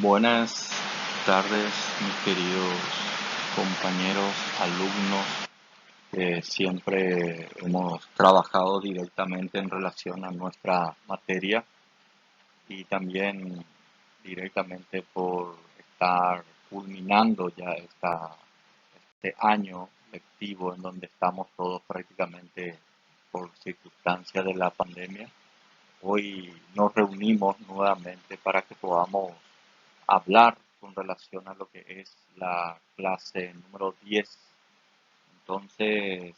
Buenas tardes, mis queridos compañeros, alumnos, que siempre hemos trabajado directamente en relación a nuestra materia y también directamente por estar culminando ya este año lectivo en donde estamos todos prácticamente por circunstancia de la pandemia. Hoy nos reunimos nuevamente para que podamos hablar con relación a lo que es la clase número 10. Entonces,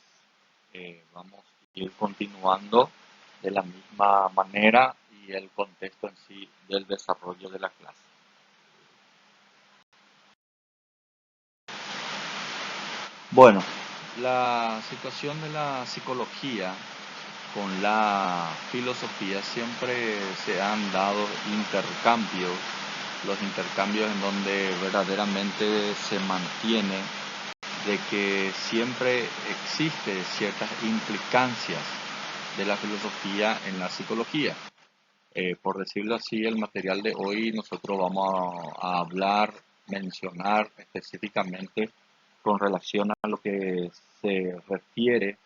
vamos a ir continuando de la misma manera y el contexto en sí del desarrollo de la clase. Bueno, la situación de la psicología con la filosofía siempre se han dado intercambios, los intercambios en donde verdaderamente se mantiene de que siempre existe ciertas implicancias de la filosofía en la psicología. Por decirlo así, el material de hoy nosotros vamos a hablar, mencionar específicamente con relación a lo que se refiere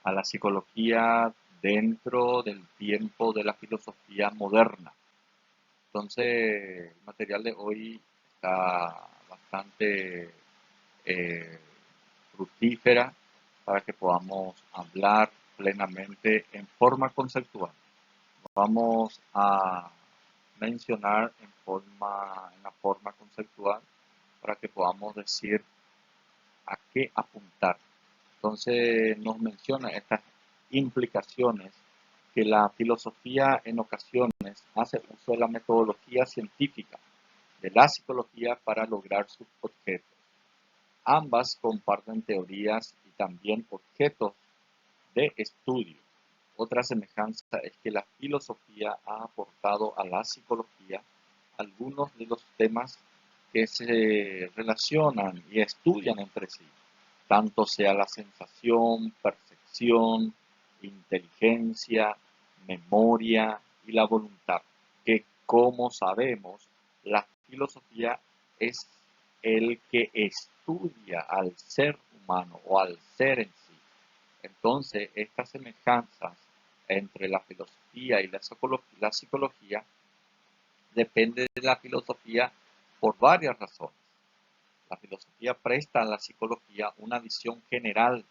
a la psicología dentro del tiempo de la filosofía moderna. Entonces, el material de hoy está bastante eh, fructífera para que podamos hablar plenamente en forma conceptual. Vamos a mencionar en la forma conceptual para que podamos decir a qué apuntar. Entonces nos menciona estas implicaciones que la filosofía en ocasiones hace uso de la metodología científica de la psicología para lograr sus objetivos. Ambas comparten teorías y también objetos de estudio. Otra semejanza es que la filosofía ha aportado a la psicología algunos de los temas que se relacionan y estudian entre sí, tanto sea la sensación, percepción, inteligencia, memoria y la voluntad, que como sabemos, la filosofía es el que estudia al ser humano o al ser en sí. Entonces, estas semejanzas entre la filosofía y la psicología depende de la filosofía por varias razones. La filosofía presta a la psicología una visión general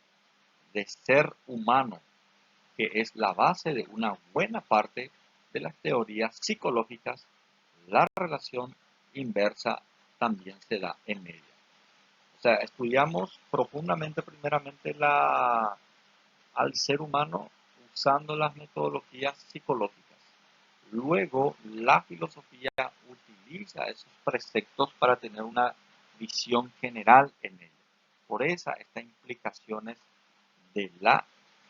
de ser humano, que es la base de una buena parte de las teorías psicológicas. La relación inversa también se da en ella. O sea, estudiamos profundamente primeramente al ser humano usando las metodologías psicológicas. Luego, la filosofía utiliza esos preceptos para tener una visión general en ella. Por eso, estas implicaciones de la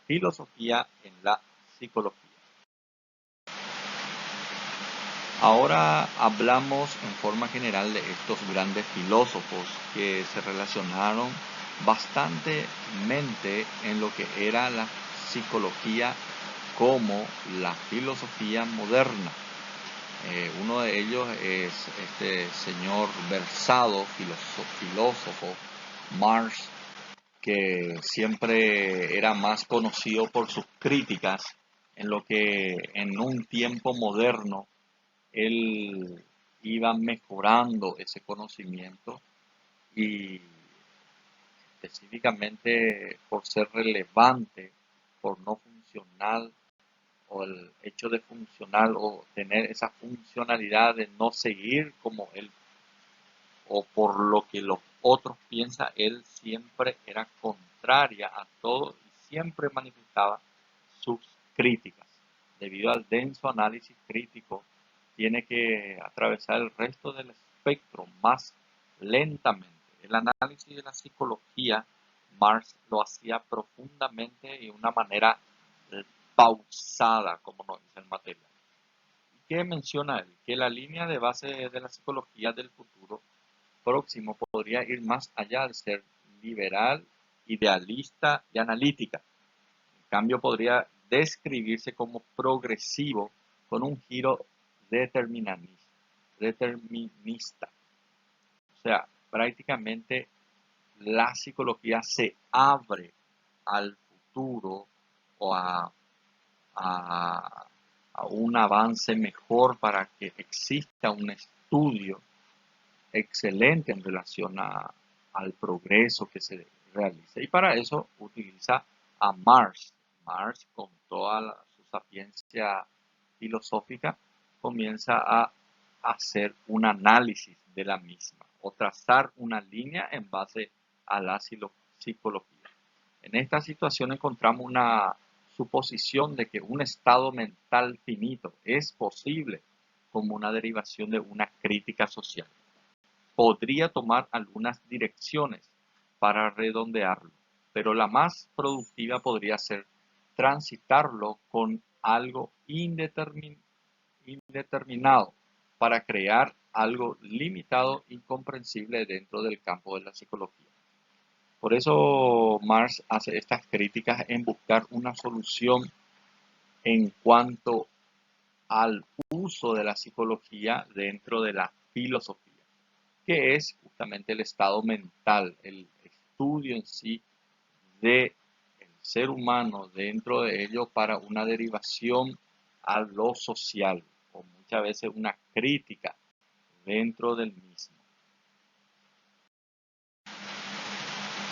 filosofía en la psicología. Ahora hablamos en forma general de estos grandes filósofos que se relacionaron bastantemente en lo que era la psicología como la filosofía moderna. Uno de ellos es este señor versado, filósofo, Marx, que siempre era más conocido por sus críticas en lo que en un tiempo moderno él iba mejorando ese conocimiento y específicamente por ser relevante, por no funcional o el hecho de funcional o tener esa funcionalidad de no seguir como él o por lo que los otros piensan, él siempre era contraria a todo y siempre manifestaba sus críticas. Debido al denso análisis crítico, tiene que atravesar el resto del espectro más lentamente. El análisis de la psicología, Marx lo hacía profundamente y de una manera pausada, como nos dice el material. ¿Qué menciona él? Que la línea de base de la psicología del futuro próximo podría ir más allá de ser liberal, idealista y analítica. En cambio, podría describirse como progresivo con un giro determinista. determinista. O sea, prácticamente la psicología se abre al futuro o a- a un avance mejor para que exista un estudio excelente en relación al progreso que se realiza. Y para eso utiliza a Marx. Marx, con toda su sapiencia filosófica, comienza a hacer un análisis de la misma o trazar una línea en base a la psicología. En esta situación encontramos una suposición de que un estado mental finito es posible como una derivación de una crítica social. Podría tomar algunas direcciones para redondearlo, pero la más productiva podría ser transitarlo con algo indeterminado para crear algo limitado e incomprensible dentro del campo de la psicología. Por eso Marx hace estas críticas en buscar una solución en cuanto al uso de la psicología dentro de la filosofía, que es justamente el estado mental, el estudio en sí del ser humano dentro de ello para una derivación a lo social, o muchas veces una crítica dentro del mismo.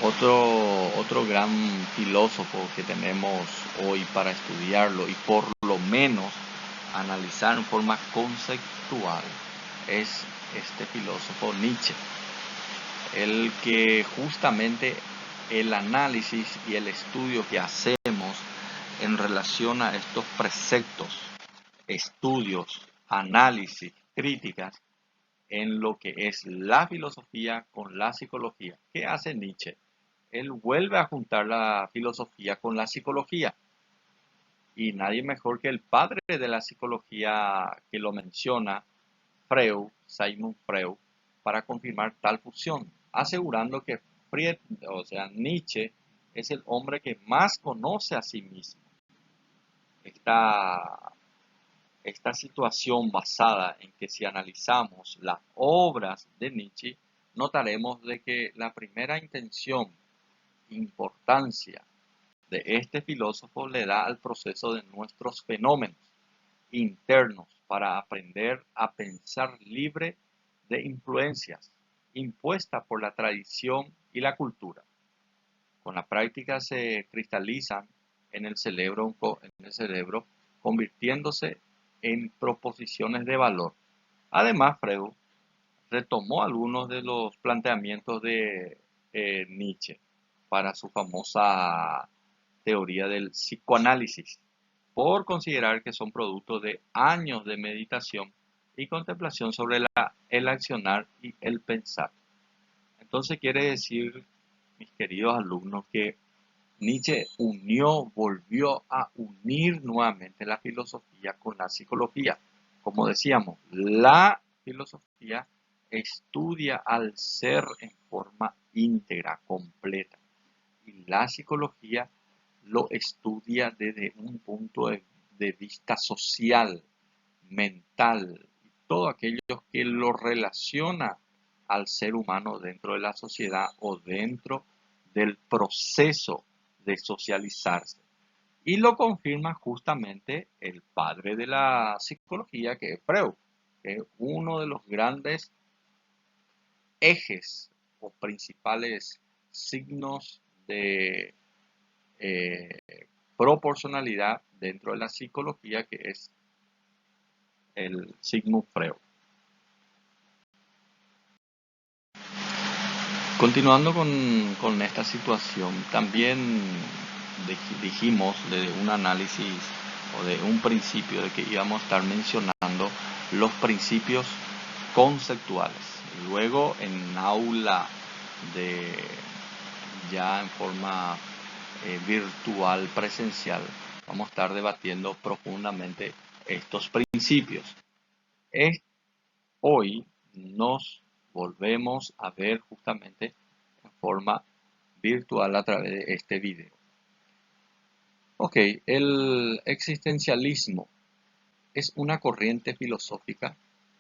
Otro gran filósofo que tenemos hoy para estudiarlo y por lo menos analizar en forma conceptual es este filósofo Nietzsche, el que justamente el análisis y el estudio que hacemos en relación a estos preceptos, estudios, análisis, críticas en lo que es la filosofía con la psicología. ¿Qué hace Nietzsche? Él vuelve a juntar la filosofía con la psicología. Y nadie mejor que el padre de la psicología que lo menciona, Freud, Sigmund Freud, para confirmar tal fusión, asegurando que Nietzsche es el hombre que más conoce a sí mismo. Esta situación basada en que si analizamos las obras de Nietzsche, notaremos de que la primera intención, importancia de este filósofo le da al proceso de nuestros fenómenos internos para aprender a pensar libre de influencias impuestas por la tradición y la cultura. Con la práctica se cristalizan en el cerebro, convirtiéndose en proposiciones de valor. Además, Freud retomó algunos de los planteamientos de Nietzsche para su famosa teoría del psicoanálisis, por considerar que son producto de años de meditación y contemplación sobre el accionar y el pensar. Entonces quiere decir, mis queridos alumnos, que Nietzsche volvió a unir nuevamente la filosofía con la psicología. Como decíamos, la filosofía estudia al ser en forma íntegra, completa, y la psicología lo estudia desde un punto de vista social, mental, y todo aquello que lo relaciona al ser humano dentro de la sociedad o dentro del proceso de socializarse. Y lo confirma justamente el padre de la psicología, que es Freud, que es uno de los grandes ejes o principales signos de eh, proporcionalidad dentro de la psicología, que es el Sigmund Freud. Continuando con esta situación, también dijimos de un análisis o de un principio de que íbamos a estar mencionando los principios conceptuales. Luego en aula de ya en forma virtual, presencial, vamos a estar debatiendo profundamente estos principios. Hoy nos volvemos a ver justamente en forma virtual a través de este video. Ok, el existencialismo es una corriente filosófica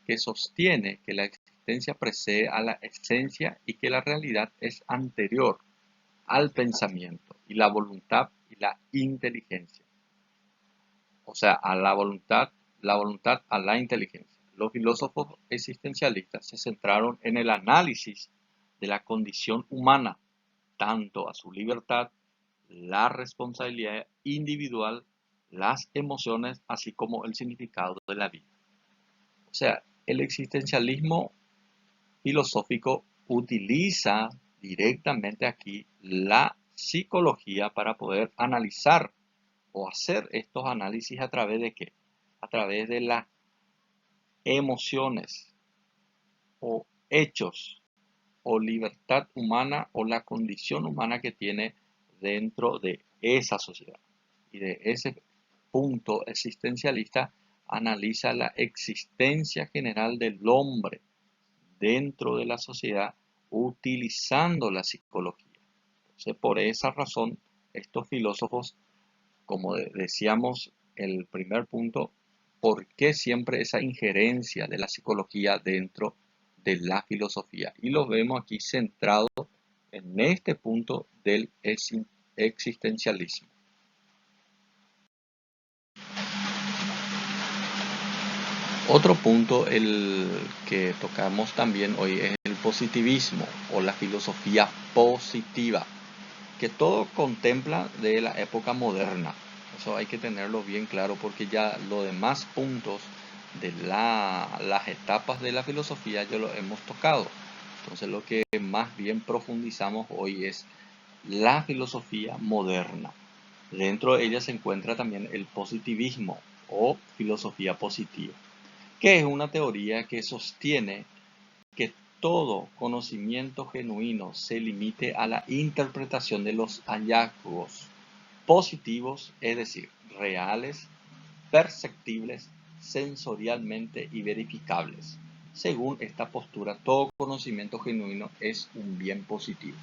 que sostiene que la existencia precede a la esencia y que la realidad es anterior al pensamiento y la voluntad y la inteligencia. O sea, a la voluntad a la inteligencia. Los filósofos existencialistas se centraron en el análisis de la condición humana, tanto a su libertad, la responsabilidad individual, las emociones, así como el significado de la vida. O sea, el existencialismo filosófico utiliza directamente aquí la psicología para poder analizar o hacer estos análisis a través de qué? A través de las emociones o hechos o libertad humana o la condición humana que tiene dentro de esa sociedad. Y de ese punto existencialista analiza la existencia general del hombre dentro de la sociedad utilizando la psicología. Entonces, por esa razón, estos filósofos, como decíamos, el primer punto, ¿por qué siempre esa injerencia de la psicología dentro de la filosofía? Y lo vemos aquí centrado en este punto del existencialismo. Otro punto, el que tocamos también hoy, es el positivismo o la filosofía positiva, que todo contempla de la época moderna. Eso hay que tenerlo bien claro porque ya los demás puntos de las etapas de la filosofía ya lo hemos tocado. Entonces lo que más bien profundizamos hoy es la filosofía moderna. Dentro de ella se encuentra también el positivismo o filosofía positiva, que es una teoría que sostiene que todo conocimiento genuino se limite a la interpretación de los hallazgos positivos, es decir, reales, perceptibles, sensorialmente y verificables. Según esta postura, todo conocimiento genuino es un bien positivo.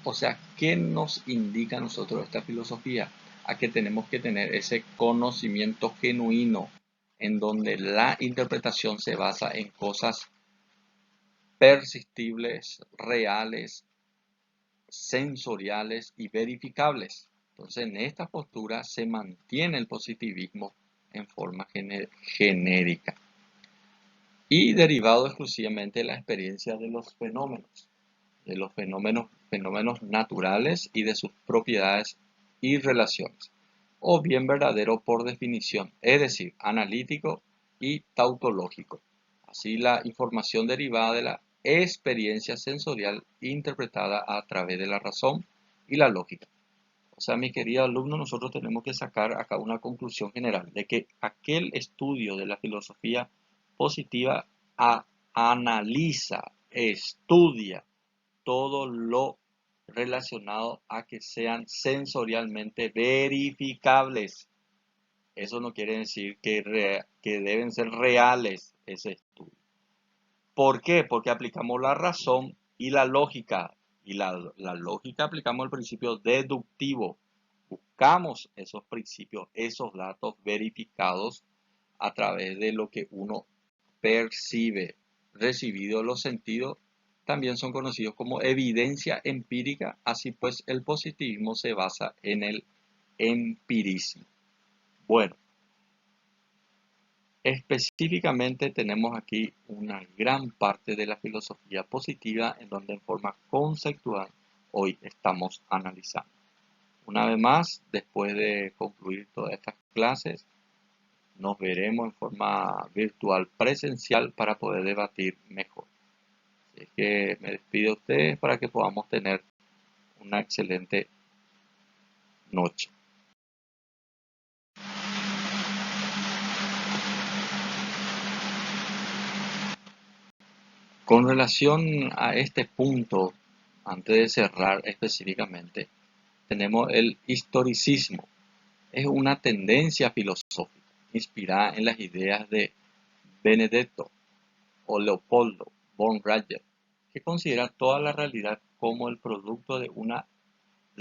O sea, ¿qué nos indica a nosotros esta filosofía? A que tenemos que tener ese conocimiento genuino en donde la interpretación se basa en cosas perceptibles, reales, sensoriales y verificables. Entonces, en esta postura se mantiene el positivismo en forma genérica y derivado exclusivamente de la experiencia de los fenómenos naturales y de sus propiedades y relaciones, o bien verdadero por definición, es decir, analítico y tautológico. Así, la información derivada de la experiencia sensorial interpretada a través de la razón y la lógica. O sea, mi querido alumno, nosotros tenemos que sacar acá una conclusión general de que aquel estudio de la filosofía positiva analiza, estudia todo lo relacionado a que sean sensorialmente verificables. Eso no quiere decir que deben ser reales ese estudio. ¿Por qué? Porque aplicamos la razón y la lógica. Y la lógica aplicamos el principio deductivo. Buscamos esos principios, esos datos verificados a través de lo que uno percibe. Recibido los sentidos, también son conocidos como evidencia empírica. Así pues, el positivismo se basa en el empirismo. Bueno, específicamente tenemos aquí una gran parte de la filosofía positiva en donde en forma conceptual hoy estamos analizando. Una vez más, después de concluir todas estas clases, nos veremos en forma virtual presencial para poder debatir mejor. Así es que me despido de ustedes para que podamos tener una excelente noche. Con relación a este punto, antes de cerrar específicamente, tenemos el historicismo. Es una tendencia filosófica inspirada en las ideas de Benedetto o Leopoldo von Ranke, que considera toda la realidad como el producto de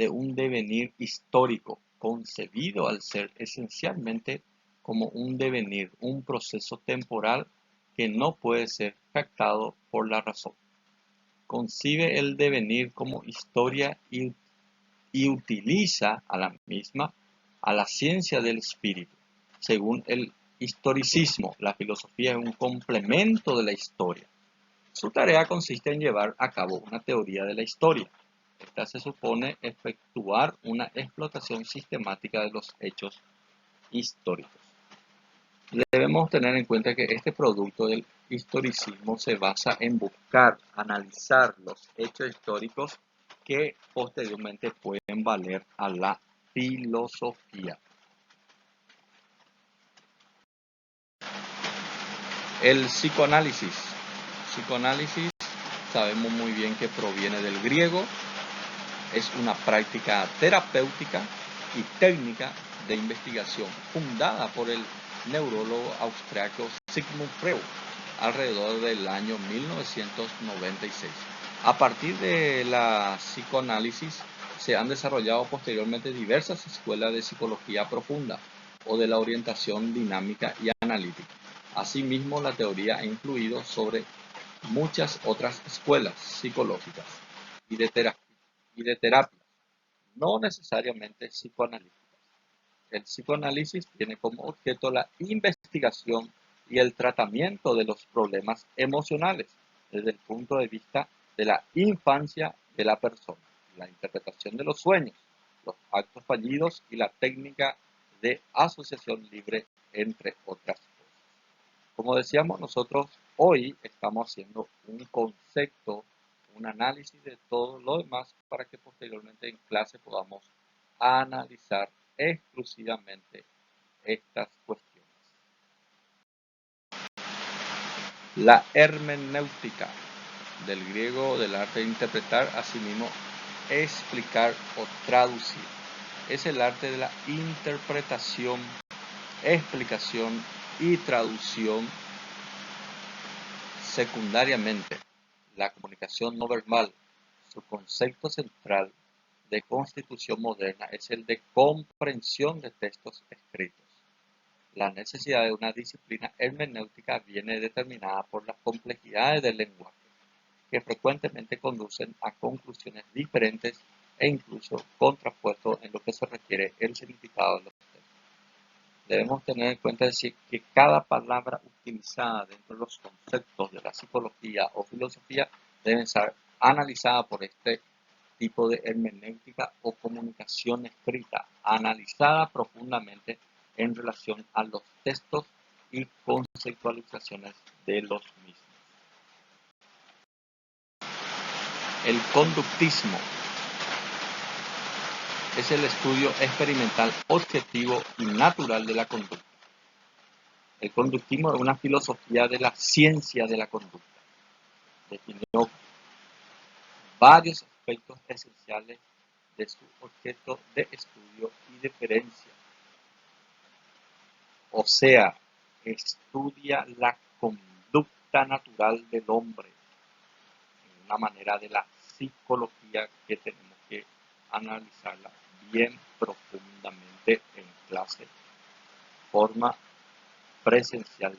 un devenir histórico, concebido al ser esencialmente como un devenir, un proceso temporal que no puede ser captado por la razón. Concibe el devenir como historia y utiliza a la misma a la ciencia del espíritu. Según el historicismo, la filosofía es un complemento de la historia. Su tarea consiste en llevar a cabo una teoría de la historia. Esta se supone efectuar una explotación sistemática de los hechos históricos. Debemos tener en cuenta que este producto del historicismo se basa en buscar, analizar los hechos históricos que posteriormente pueden valer a la filosofía. El psicoanálisis. Psicoanálisis sabemos muy bien que proviene del griego, es una práctica terapéutica y técnica de investigación fundada por el neurólogo austriaco Sigmund Freud alrededor del año 1996. A partir de la psicoanálisis se han desarrollado posteriormente diversas escuelas de psicología profunda o de la orientación dinámica y analítica. Asimismo, la teoría ha influido sobre muchas otras escuelas psicológicas y de terapias, no necesariamente psicoanalíticas. El psicoanálisis tiene como objeto la investigación y el tratamiento de los problemas emocionales desde el punto de vista de la infancia de la persona, la interpretación de los sueños, los actos fallidos y la técnica de asociación libre, entre otras cosas. Como decíamos, nosotros hoy estamos haciendo un concepto, un análisis de todo lo demás para que posteriormente en clase podamos analizar exclusivamente estas cuestiones. La hermenéutica, del griego del arte de interpretar, asimismo explicar o traducir. Es el arte de la interpretación, explicación y traducción. Secundariamente, la comunicación no verbal, su concepto central de constitución moderna es el de comprensión de textos escritos. La necesidad de una disciplina hermenéutica viene determinada por las complejidades del lenguaje, que frecuentemente conducen a conclusiones diferentes e incluso contrapuestos en lo que se refiere el significado de los textos. Debemos tener en cuenta decir que cada palabra utilizada dentro de los conceptos de la psicología o filosofía debe ser analizada por este tipo de hermenéutica o comunicación escrita, analizada profundamente en relación a los textos y conceptualizaciones de los mismos. El conductismo es el estudio experimental objetivo y natural de la conducta. El conductismo es una filosofía de la ciencia de la conducta. Definió varios aspectos esenciales de su objeto de estudio y diferencia. O sea, estudia la conducta natural del hombre en una manera de la psicología que tenemos que analizarla bien profundamente en clase, forma presencial